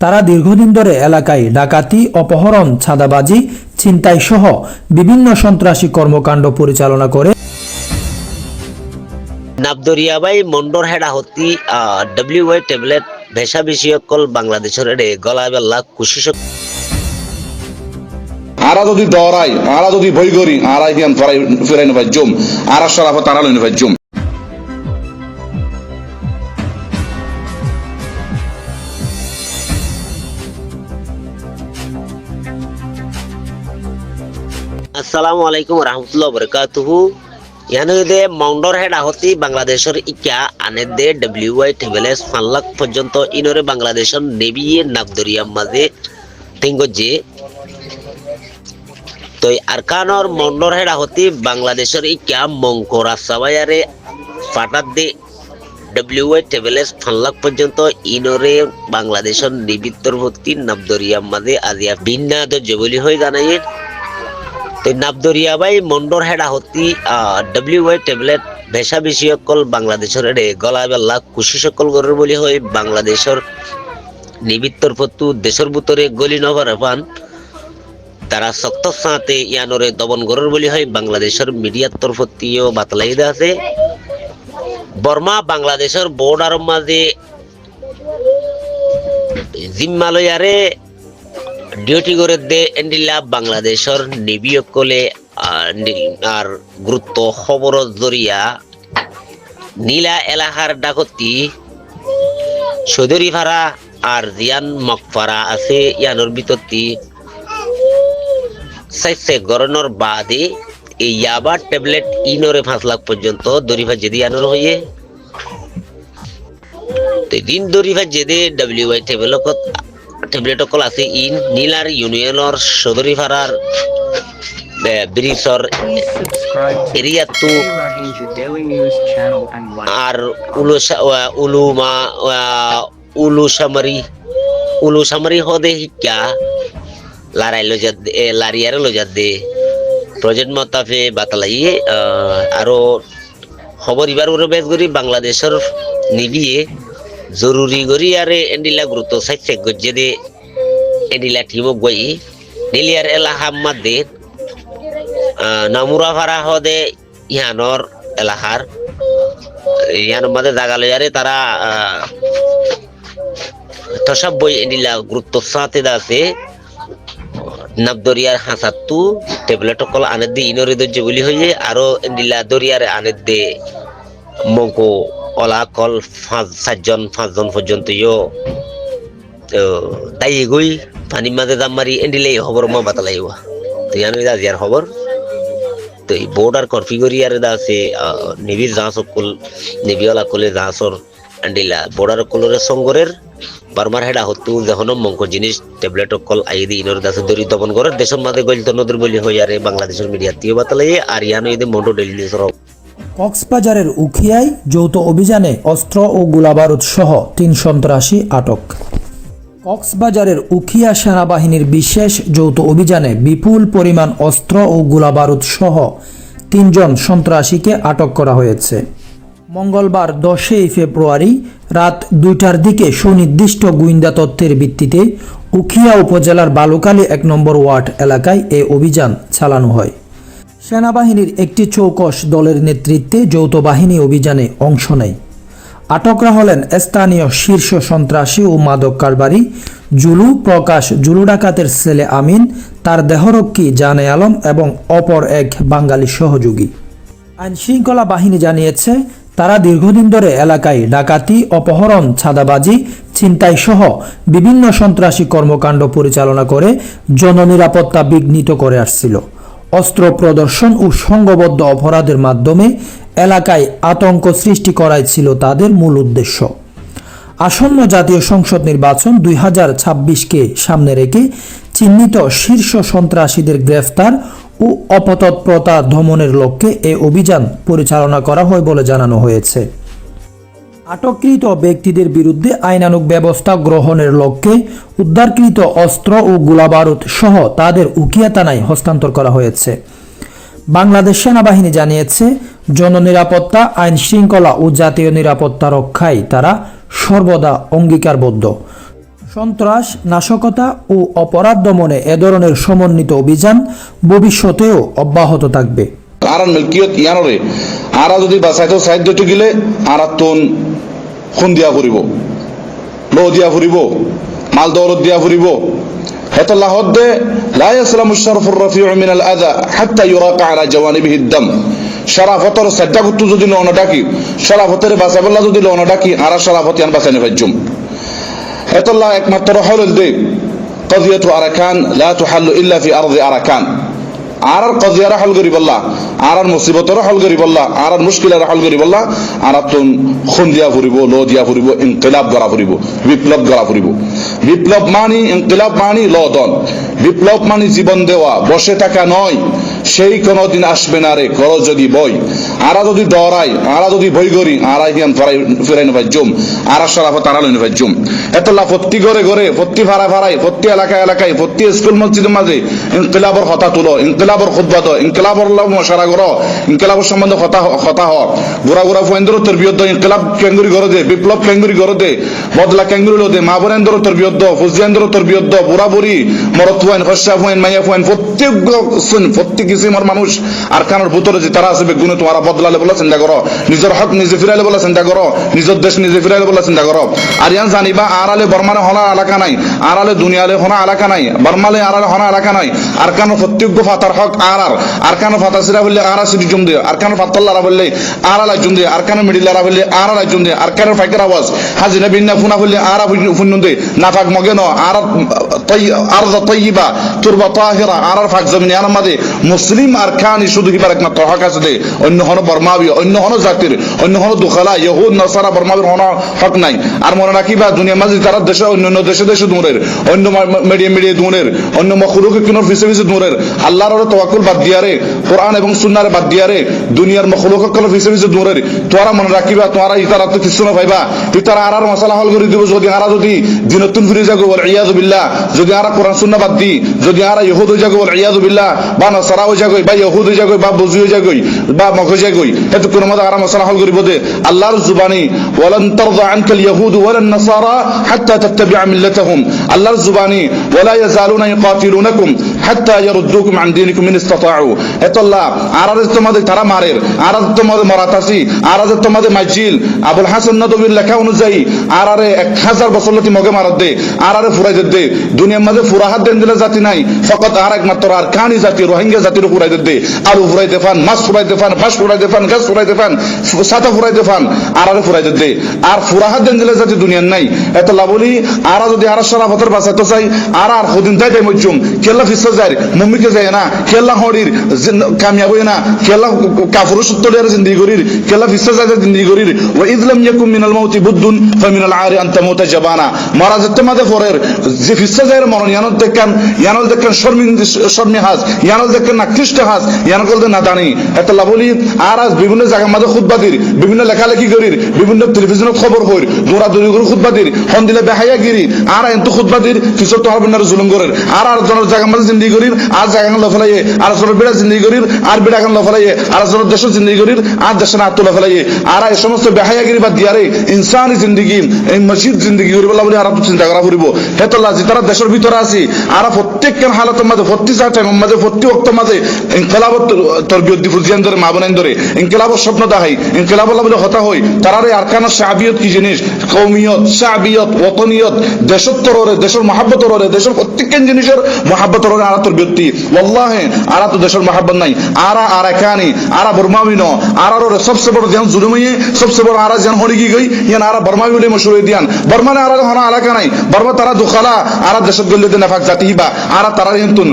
তারা দীর্ঘদিন ধরে এলাকায় ডাকাতি, অপহরণ, চাঁদাবাজি, ছিনতাই সহ বিভিন্ন সন্ত্রাসী কর্মকাণ্ড পরিচালনা করে। নাবদরিয়াবাই মন্ডর হেডা হতি WY ট্যাবলেট ভেষা বিষয়কল বাংলাদেশের এডে গলাবেলা কুশিস আরা যদি দরাই আরা যদি ভই করি আরা হিয়ান ফিরাই নভাই জম আরা সরাফ তারা লই নভাই জম। আসসালামু আলাইকুম রহমতুল্লাহ বরকাতুহু। ইয়ানুদে মাউন্ডর হেড আহতি বাংলাদেশের ইকা আনে দে WY ট্যাবলেট 5 লাখ পর্যন্ত ইনরে বাংলাদেশের নেবিয়ে নাবদরিয়ার মাঝে তিঙ্গজে তো আরকানর মাউন্ডর হেড আহতি বাংলাদেশের ইকা মঙ্করা সাবায়ারে ফাটাত দে WY ট্যাবলেট 5 লাখ পর্যন্ত ইনরে বাংলাদেশের নিবিত্তরভর্তি নাবদরিয়ার মাঝে আজিয়া ভিন্না জবলি হয়ে জানাই নাবদরিয়াবাই মন্ডর হেডা হতি WY ট্যাবলেট ভেষা বিষয়কল বাংলাদেশের এডে গলাবেলা কুশি সকল গরের বলি হয় বাংলাদেশের নিবিত্তর ফতু দেশের ভিতরে গলি নভার পান তারা শক্ত সাথে ইয়ানরে দমন গরের বলি হয় বাংলাদেশের মিডিয়ার তরফতিও বাতলাইদা আছে। বর্মা বাংলাদেশের বর্ডার মাঝে জিম্মালয়ারে ডিউটি করে দে এন্ডিলা বাংলাদেশের নিবিয়কলে আর গুরুত্ব খবর জরিয়া নীলা এলাকার ডাকতি চৌধুরী ভাড়া আর জিয়ান মকফারা আছে ইয়ানোর বিতর্তি সাইসে গরনের বাদে এই ইয়াবা ট্যাবলেট ইনরে 5 লাখ পর্যন্ত দরিভা যেদি ইয়ানোর হইয়ে দিন দরিভা যেদে WY ট্যাবলেট কল আছে ইন নীলার ইউনিয়নের চৌধুরী ভাড়ার ব্রিজর এরিয়াতু আর উলুসামারি হদে হিকা লারিয়ারে লজাত দে প্রজেক্ট মতাফে বাতালাইয়ে আরো খবর ইবার বেশ করি বাংলাদেশের নিবিয়ে জরুরি গরি আরে এন্ডিলা গুরুত্ব সাইছে গজ্জে দে এন্ডিলা টিমো গই নিলিয়ার এলাকা মাদে নামুরা ভাড়া হদে ইহানর এলাকার ইয়ানোর মাঝে জাগা লয়ারে তারা তসব বই এন্ডিলা গুরুত্ব সাথে আছে নাবদরিয়ার হাসাতু ট্যাবলেট কল আনে দি ইনরে দজ্জে বলি হইয়ে আরো এন্ডিলা দরিয়ারে আনে দে মঙ্কো ওলা কল 5জন পর্যন্ত তাই এগোই পানির মাঝে দাম মারি এন্ডিলে খবর মা বাতালাইবা তো ইয়ানো আজিয়ার খবর তো এই বর্ডার কনফিগরিয়ার দা আছে নেভির জাহাজকল নেভিওয়ালা কলে জাহাজর এন্ডিলা বর্ডার কলরে সঙ্গরের বারমার হেডা হতু যখন মঙ্ক জিনিস ট্যাবলেট কল আইদি ইনর দাসে দরি দমন করে দেশের মাঝে গইল নদীর বলি হই আরে বাংলাদেশের মিডিয়াতেও বাতালাই আর ইয়ানো এদে মন্ডো ডেইলি নিউজর কক্সবাজারের উখিয়ায় যৌথ অভিযানে অস্ত্র ও গোলাবারুদ সহ 3 সন্ত্রাসী আটক। কক্সবাজারের উখিয়া সেনাবাহিনীর বিশেষ যৌথ অভিযানে বিপুল পরিমাণ অস্ত্র ও গোলাবারুদ সহ 3 জন সন্ত্রাসীকে আটক করা হয়েছে। মঙ্গলবার 10 ফেব্রুয়ারি রাত 2টার দিকে সুনির্দিষ্ট গোয়েন্দা তথ্যের ভিত্তিতে উখিয়া উপজেলার বালুকালী 1 নম্বর ওয়ার্ড এলাকায় এই অভিযান চালানো হয়। সেনাবাহিনীর একটি চৌকস দলের নেতৃত্বে যৌথ বাহিনী অভিযানে অংশ নেয়। আটকরা হলেন স্থানীয় শীর্ষ সন্ত্রাসী ও মাদক কারবারি জুলু প্রকাশ জুলু ডাকাতের ছেলে আমিন, তার দেহরক্ষী জানে আলম এবং অপর এক বাঙালি সহযোগী। আইন শৃঙ্খলা বাহিনী জানিয়েছে তারা দীর্ঘদিন ধরে এলাকায় ডাকাতি, অপহরণ, চাঁদাবাজি, ছিনতাই সহ বিভিন্ন সন্ত্রাসী কর্মকাণ্ড পরিচালনা করে জননিরাপত্তা বিঘ্নিত করে আসছিল। অস্ত্র প্রদর্শন ও সংঘবদ্ধ অপরাধের মাধ্যমে এলাকায় আতঙ্ক সৃষ্টি করাই ছিল তাদের মূল উদ্দেশ্য। আসন্ন জাতীয় সংসদ নির্বাচন 2026কে সামনে রেখে চিহ্নিত শীর্ষ সন্ত্রাসীদের গ্রেফতার ও অপতৎপরতা দমনের লক্ষ্যে এই অভিযান পরিচালনা করা হয় বলে জানানো হয়েছে। আটককৃত ব্যক্তিদের বিরুদ্ধে আইনানুগ ব্যবস্থা গ্রহণের লক্ষ্যে উদ্ধারকৃত অস্ত্র ও গোলাবারুদ সহ তাদের উখিয়া থানায় হস্তান্তর করা হয়েছে। বাংলাদেশ সেনাবাহিনী জানিয়েছে জননিরাপত্তা, আইন শৃঙ্খলা ও জাতীয় নিরাপত্তা রক্ষায় তারা সর্বদা অঙ্গীকারবদ্ধ। সন্ত্রাস, নাশকতা ও অপরাধ দমনে এ ধরনের সমন্বিত অভিযান ভবিষ্যতেও অব্যাহত থাকবে। আরান মিলকিয়ত ইয়ানরে আরা যদি বাঁচাইতো সাহায্য গিলে আরাতুন খুন দিয়া ফুরিব, লো দিয়া ফুরিব, মাল দৌলত দিয়া ফুরিব। হেতল্লাহ হদ্দে লা ইয়াসলামু শারফুর রাফিউ মিনাল আযা হাত্তা ইউরাকা আলা জাওয়ানিবিহি দাম। শারাফতর সাজ্জা গুত্তু যদি লওনা ডাকি, শারাফতের বাঁচাবল্লা যদি লওনা ডাকি, আরা শারাফত ইয়ান বাঁচাইনে ফাজ্জুম। হেতল্লাহ একমাত্র হলল দে কদিয়াতু আরাকান লা তুহাল্লু ইল্লা ফি আরদি আরাকান। আরার কজিয়ারা হল করি বললা, আরার মুসিবতর হল করি বললা, আরার মুশকিলার হল করি বললা, আরাতুন খুন দিয়া ফুরিব, লো দিয়া ফুরিব, ইনকিলাব করা ফুরিব, বিপ্লব করা ফুরিব। বিপ্লব মানি, ইনকিলাব মানি লদন। বিপ্লব মানি জীবন দেওয়া, বসে থাকা নয়। সেই কোনদিন আসবে না রে কর যদি বই। আরা যদি ডরাই, আরা যদি বই করি, আরা হিয়ান ফিরাই নভাজ্জুম, আরা শারাফত আরা লই নভাজ্জুম। এতলা প্রতি ঘরে ঘরে, প্রতি ভাড়া ভাড়ায়, প্রতি এলাকায় এলাকায়, প্রতি স্কুল মসজিদের মাঝে ইনকিলাবর কথা তুলো, ইনকিলাবর খুতবা দাও, ইনকিলাবর মশারা করো, ইনকিলাবর সম্বন্ধে কথা হ। গোড়া গোড়া ফুয়েন্দ্র তরবিয়ত দাও, ইনকিলাব কেঙ্গুরি ঘরে দে, বিপ্লব কেঙ্গুরি ঘরে দে, বদলা কেঙ্গুরি লো দে, মা বোনেন্দ্র তরবিয়ত দাও, ফুজিয়ান্দ্র তরবিয়ত দাও, বুড়া বুড়ি, মরত ফুয়েন, খসা ফুয়েন, মাইয়া ফুয়েন, প্রত্যেক কিসিমর মানুষ আর কানোর ভিতরে যে তারা আছে বেগুনে তোমারা বদলালে বলে চিন্তা করো, নিজের হক নিজে ফিরাইলে বলে চিন্তা করো, নিজের দেশ নিজে ফিরাইলে বলে চিন্তা করো। আর ইয়ান জানিবা আড়ালে বর্মানে হনা এলাকা নাই, আড়ালে দুনিয়ালে হনা এলাকা নাই, বর্মালে আড়ালে হনা এলাকা নাই। আর কানো প্রত্যেক ফাতার হক আর কানো ফাতা সিরা বললে আরা সিটি জুম দিয়ে, আর কানো ফাতাল্লারা বললে আড়ালা জুম দিয়ে, আর কানো মিডিলারা বললে আড়ালা জুম দিয়ে, আর কানো ফাইকের আওয়াজ হাজিনা বিন্না ফুনা বললে আরা ফুন্নুন দে, নাফাক মগেন আরদ তৈয়িবা তুরবা তাহিরা, আরার ফাক জমিনে আর মাদে মুসলিম আর খানি শুধু কিবার একমাত্র হক আছে দে। অন্য হন বর্মাবি, অন্য হন জাতির, অন্য হন দুখালা ইহুদ নাসারা বর্মাবির হন হক নাই। আর মনে রাখিবা দুনিয়া মাঝে তারা দেশে অন্য দেশে দেশে দূরের, অন্য মিডিয়া দূরের, অন্য মখলুকে কিনোর ফিসে ফিসে দূরের। আল্লাহর তাওয়াক্কুল বাদ দিয়ারে, কোরআন এবং সুন্নাহরে বাদ দিয়ারে, দুনিয়ার মখলুকে কিনোর ফিসে ফিসে দূরের। তোরা মনে রাখিবা তোরা ইতারা তো কিছু না পাইবা, ইতারা আরার মশলা হল করে দিব। যদি আরা যদি দিনতুন ফিরে যাগো ওয়াল ইয়াযু বিল্লাহ, যদি আরা কোরআন সুন্নাহ বাদ দি, যদি আরা ইহুদ হয়ে যাগো ওয়াল ইয়াযু বিল্লাহ, বা নাসারা হয়ে যাগো, বা ইহুদ হয়ে যাগো, বা বুজি হয়ে যাগো, বা মখ হয়ে যাগো, এত কোন মত আরা মশলা হল করিব দে। আল্লাহর জুবানি ওয়ালান তারদা আনকাল ইয়াহুদ ওয়ালান নাসারা হাত্তা তাত্তাবি'a মিল্লাতাহুম। আল্লাহর জুবানি ওয়ালা ইয়াজালুনা ইকাতিলুনাকুম হাত্তা ইয়ারুদ্দুকুম আন দীনিকুম ইন ইসতাতাউ। এতল্লাহ আরারে তোমাদের তারা মারের, আরারে তোমাদের মারাতাসি, আরারে তোমাদের মাজিল। আবুল হাসান নদবীর লেখা অনুযায়ী আরারে 1000 বছর লতি মগে মারাত দে, আরারে ফুরাই দে। দুনিয়ার মাঝে ফুরাহাত দেন দিলে জাতি নাই, ফকত আর একমাত্র আর কানি জাতি রোহিঙ্গা জাতির ফুরাই দে। আলু ফুরাই দেফান, মাছ ফুরাই দেফান, ফাঁস ফুরাই দেফান, গাছ ফুরাই দেফান, সাতা ফুরাই দেফান, আরারে ফুরাই দে। আর ফুরাহাত দেন দিলে জাতি দুনিয়ার নাই। এত লাভলি আরা যদি আরা শারাফতের বাঁচাতে চাই, আর আর খুদিন তাই তাই মজ্জুম কেল্লা ফিসা যায়, মুম্মিকে যায় না, কেল্লা হরির কামিয়াব হয় না, কেল্লা কাফুর সত্তরের জিন্দি করির, কেল্লা ফিসা যায় জিন্দি করির। ও ইদলাম ইয়াকুম মিনাল মাউতি বুদ্দুন ফামিনাল আরি আনতা মুতা জাবানা। মারা যেতে মাদে ফরের যে ফিসা যায় মরণ ইয়ানল দেখেন শর্মি হাজ, ইয়ানল দেখেন নাকৃষ্ট হাজ, ইয়ানকল দে না দানি। এত লাভলি আর আজ বিভিন্ন জায়গার মাঝে খুতবাদির, বিভিন্ন লেখালেখি করির, বিভিন্ন টেলিভিশনের খবর হইর, দৌড়াদৌড়ি করে খুতবাদির, হন দিলে বেহাইয়াগিরি, আর এত খুতবাদির ফিসর তো হারবিনার জুলুম করেন। আর জনের জায়গার মাঝে জিন্দি করির, আর জায়গা লফলাইয়ে, আর জনের বেড়া জিন্দি করির, আর বেড়া গান লফলাইয়ে, আর জনের দেশের জিন্দি করির, আর দেশের আত্ম লফলাইয়ে। আর এই সমস্ত বেহাইয়াগিরি বাদ দিয়ারে ইনসানি জিন্দিগি, এই মসজিদ জিন্দিগি করিব বলে আর চিন্তা করা ফুরিব। হেতল্লা যে তারা দেশের ভিতরে আছি, আর প্রত্যেকের হালতের মাঝে প্রতি টাইমের মাঝে প্রতি ওক্তের মাঝে ইনকিলাবত তরবিয়ত দি ফুজিয়ান ধরে, মা বোনেন ধরে ইনকিলাবর স্বপ্ন দেখাই, ইনকিলাব বলে হতা হই। তারারে আরকানা শাবিয়ত কি জিনিস, কওমিয়ত, শাবিয়ত, ওয়াতনিয়ত, দেশত্বর ওরে, দেশের মহাব্বতর ওরে, দেশের প্রত্যেকের জিনিসের মহাব্বতর ওরে আরা তরবিয়ত। ওয়াল্লাহি আরা তো দেশের মহাব্বত নাই, আরা কানি, আরা বর্মাবি ন, আরার ওরে সবচেয়ে বড় যেন জুলুমিয়ে, সবচেয়ে বড় আরা যেন হরিগি গই, ইয়ান আরা বর্মাবি বলে মশহুর দিয়ান। বর্মানে আরা হনা এলাকা নাই, বর্মা তারা দুখালা, আরা দেশত গল্লে দে নাফাক জাতি হিবা, আরা তারা হিন্তুন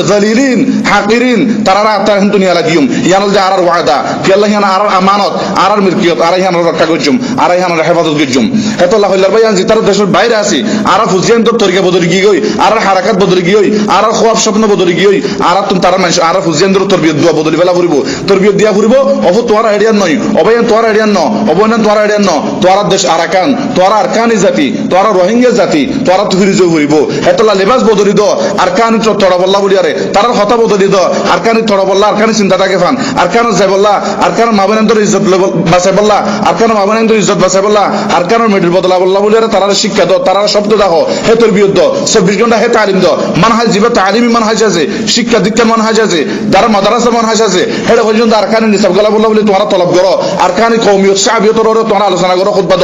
জালিলিন হাকিরিন, তারা তারা হিন্তুন ইয়ালা দিয়ুম। ইয়ানল যে আরার ওয়াদা কি আল্লাহ ইয়ান আরার আমানত, আরার মিলকিয়ত, আরা ইয়ান রক্ষা করজুম, আরা ইয়ান হেফাজত করজুম। হেতল্লাহ হইলার ভাই যে তারা দেশের বাইরে আছে, আরা ফুজিয়ান তো তরিকা বদলি গি গই, আরার হারাকাত বদলি গি গই, আরার খোয়াব স্বপ্ন বদলি গি গই, আরা তুমি তারা মানুষ আরা ফুজিয়ান তরবিয়ত দোয়া বদলি বেলা ফুরিব, তরবিয়ত দিয়া ফুরিব। অব তোয়ার আইডিয়ান নয়, অবয়ান তোয়ার আইডিয়ান ন, অবয়ান তোয়ার আইডিয়ান ন, তোয়ার দেশ আরাকান, তোরা আরকানি জাতি তোরা রোহিঙ্গা জাতি তোরা তো ফিরিজ ঘুরিব হেতলা লেবাস বদলি দ আরকানি তড়া বল্লা বলি আরে তারার হতা বদলি দ আরকানি তড়া বল্লা আরকানি চিন্তাটাকে ফান আরকানো যাই বল্লা আরকানো মাবনেন্দর ইজ্জত বাঁচাই বল্লা আরকানো মাবনেন্দর ইজ্জত বাঁচাই বল্লা আরকানো মেডির বদলা বল্লা বলি আরে তারার শিক্ষা দ তারার শব্দ দাহ হেতর বিরুদ্ধ 24 ঘন্টা হে তালিম দ মানহাজ জীবে তালিমি মানহাজ আছে শিক্ষা দীক্ষার মানহাজ আছে যারা মাদ্রাসা মানহাজ আছে হেডে পর্যন্ত আরকানি নিসাব গলা বল্লা বলি তোমরা তলব করো আরকানি কওমিয়ত শাবিয়তর তোমরা আলোচনা করো খুতবা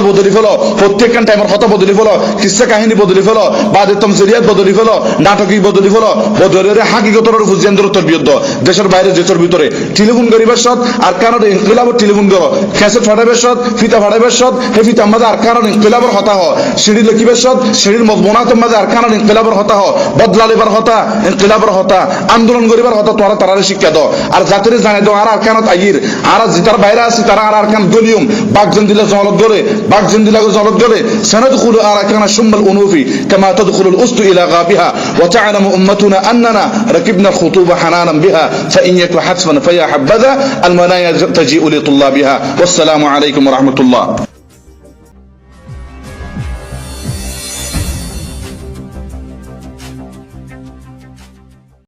বদলি ফেলো প্রত্যেকখান টাইমের কথা বদলি ফেলো কিসসা কাহিনী বদলি ফেলো বাদে তমসিরিয়াত বদলি ফেলো নাটকী বদলি ফেলো বদলের হাকিকতর হুজেন্দ্র তরবিয়ত দেশের বাইরে দেশের ভিতরে টেলিফোন করিবার সৎ আর কারণ ইনকিলাবর টেলিফোন করো ক্যাসেট ফাটাইবার সৎ ফিতা ফাটাইবার সৎ হে ফিতা মাঝে আর কারণ ইনকিলাবর হতা হ সিঁড়ি লিখিবার সৎ সিঁড়ির মজমুনাতের মাঝে আর কারণ ইনকিলাবর হতা হ বদলালিবার হতা ইনকিলাবর হতা আন্দোলন করিবার হতা তোরা তারারে শিক্ষা দাও আর জাতির জানে দাও আর কারণ আইর আর যেটার বাইরে আছে তারা আর কারণ দলিয়ম বাগজন দিলে জলত গলে বাগজন দিলে জলত গলে سندخل أراكان شم الأنوف كما تدخل الأسد إلى غابها وتعلم أمتنا أننا ركبنا الخطوب حنانا بها فإن يك حتفا فيا حبذا المنايا تجيء لطلابها والسلام عليكم ورحمة الله